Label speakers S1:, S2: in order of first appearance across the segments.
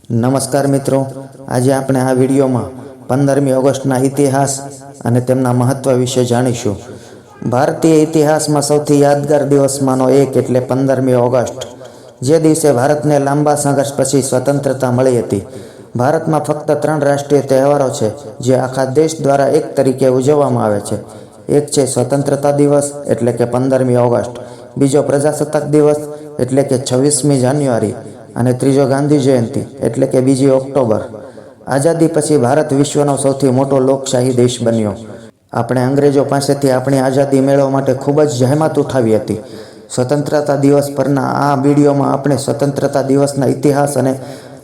S1: નમસ્કાર મિત્રો, આજે આપણે આ વિડીયોમાં 15મી ઓગસ્ટના ઇતિહાસ અને તેમના મહત્વ વિશે જાણીશું. ભારતીય ઇતિહાસમાં સૌથી યાદગાર દિવસમાંનો એક એટલે 15મી ઓગસ્ટ, જે દિવસે ભારતને લાંબા સંઘર્ષ પછી સ્વતંત્રતા મળી હતી. ભારતમાં ફક્ત 3 રાષ્ટ્રીય તહેવારો છે જે આખા દેશ દ્વારા એક તરીકે ઉજવવામાં આવે છે. એક છે સ્વતંત્રતા દિવસ એટલે કે 15મી ઓગસ્ટ, બીજો પ્રજાસત્તાક દિવસ એટલે કે 26મી જાન્યુઆરી અને ત્રીજો ગાંધી જયંતિ એટલે કે 2જી ઓક્ટોબર. આઝાદી પછી ભારત વિશ્વનો સૌથી મોટો લોકશાહી દેશ બન્યો. આપણે અંગ્રેજો પાસેથી આપણી આઝાદી મેળવવા માટે ખૂબ જ જહેમત ઉઠાવી હતી. સ્વતંત્રતા દિવસ પરના આ વિડીયોમાં આપણે સ્વતંત્રતા દિવસના ઇતિહાસ અને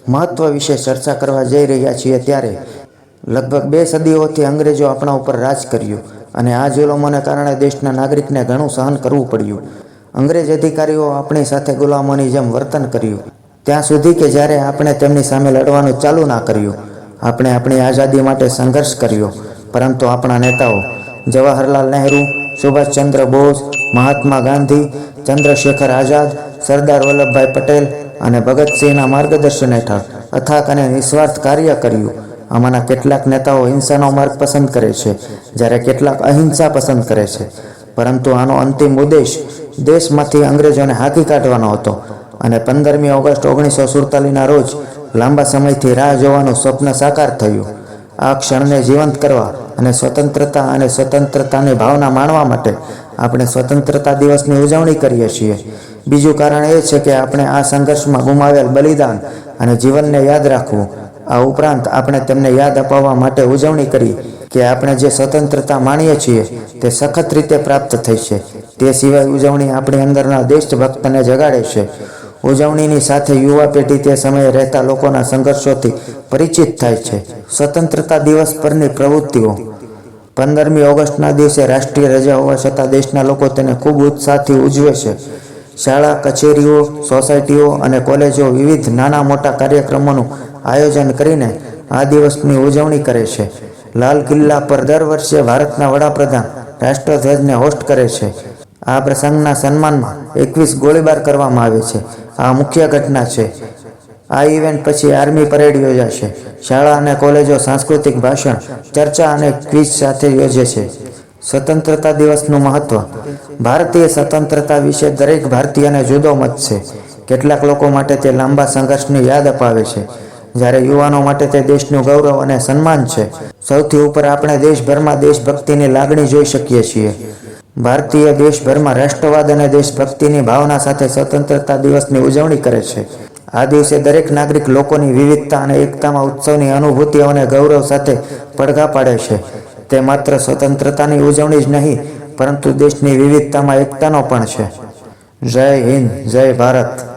S1: મહત્વ વિશે ચર્ચા કરવા જઈ રહ્યા છીએ. ત્યારે લગભગ 2 સદીઓથી અંગ્રેજો આપણા ઉપર રાજ કર્યું અને આ જુલમોને કારણે દેશના નાગરિકને ઘણું સહન કરવું પડ્યું. અંગ્રેજ અધિકારીઓ આપણી સાથે ગુલામોની જેમ વર્તન કર્યું ત્યાં સુધી કે જ્યારે આપણે તેમની સામે લડવાનું ચાલુ ના કર્યું. આપણે આપણી આઝાદી માટે સંઘર્ષ કર્યો, પરંતુ આપણા નેતાઓ જવાહરલાલ નહેરુ, સુભાષચંદ્ર બોઝ, મહાત્મા ગાંધી, ચંદ્રશેખર આઝાદ, સરદાર વલ્લભભાઈ પટેલ અને ભગતસિંહના માર્ગદર્શન હેઠળ અથાગ અને નિસ્વાર્થ કાર્ય કર્યું. આમાંના કેટલાક નેતાઓ હિંસાનો માર્ગ પસંદ કરે છે, જ્યારે કેટલાક અહિંસા પસંદ કરે છે. પરંતુ આનો અંતિમ ઉદ્દેશ દેશમાંથી અંગ્રેજોને હાંકી કાઢવાનો હતો. અને 15મી ઓગસ્ટ 1947ના રોજ લાંબા સમયથી રાહ જોવાનું સ્વપ્ન સાકાર થયું. આ ક્ષણને જીવંત કરવા અને સ્વતંત્રતાની ભાવના માણવા માટે આપણે સ્વતંત્રતા દિવસની ઉજવણી કરીએ છીએ. બીજું કારણ એ છે કે આપણે આ સંઘર્ષમાં ગુમાવેલ બલિદાન અને જીવનને યાદ રાખવું. આ ઉપરાંત આપણે તેમને યાદ અપાવવા માટે ઉજવણી કરી કે આપણે જે સ્વતંત્રતા માણીએ છીએ તે સખત રીતે પ્રાપ્ત થઈ છે. તે સિવાય ઉજવણી આપણી અંદરના દેશભક્તને જગાડે છે. ઉજવણીની સાથે યુવા પેઢી તે સમયે રહેતા લોકોના સંઘર્ષોથી પરિચિત થાય છે. સ્વતંત્રતા દિવસ પરની પ્રવૃત્તિઓ. 15મી ઓગસ્ટના દિવસે રાષ્ટ્રીય રજા હોવા છતાં દેશના લોકો તેને ખૂબ ઉત્સાહથી ઉજવે છે. શાળા, કચેરીઓ, સોસાયટીઓ અને કોલેજો વિવિધ નાના મોટા કાર્યક્રમોનું આયોજન કરીને આ દિવસની ઉજવણી કરે છે. લાલ કિલ્લા પર દર વર્ષે ભારતના વડાપ્રધાન રાષ્ટ્રધ્વજને હોસ્ટ કરે છે. આ પ્રસંગના સન્માનમાં 21 ગોળીબાર કરવામાં આવે છે. આ મુખ્ય ઘટના છે. આ ઇવેન્ટ પછી આર્મી પરેડ યોજાશે. શાળા અને કોલેજો સાંસ્કૃતિક ભાષણ, ચર્ચા અને ક્વિઝ સાથે યોજે છે. સ્વતંત્રતા દિવસનું મહત્વ. ભારતીય સ્વતંત્રતા વિશે દરેક ભારતીયને જુદો મત છે. કેટલાક લોકો માટે તે લાંબા સંઘર્ષની યાદ અપાવે છે, જ્યારે યુવાનો માટે તે દેશનું ગૌરવ અને સન્માન છે. સૌથી ઉપર આપણે દેશભરમાં દેશભક્તિની લાગણી જોઈ શકીએ છીએ. ભારતીય દેશભરમાં રાષ્ટ્રવાદ અને દેશભક્તિની ભાવના સાથે સ્વતંત્રતા દિવસની ઉજવણી કરે છે. આ દિવસે દરેક નાગરિક લોકોની વિવિધતા અને એકતામાં ઉત્સવની અનુભૂતિઓ અને ગૌરવ સાથે પડઘા પાડે છે. તે માત્ર સ્વતંત્રતાની ઉજવણી જ નહીં, પરંતુ દેશની વિવિધતામાં એકતાનો પણ છે. જય હિન્દ, જય ભારત.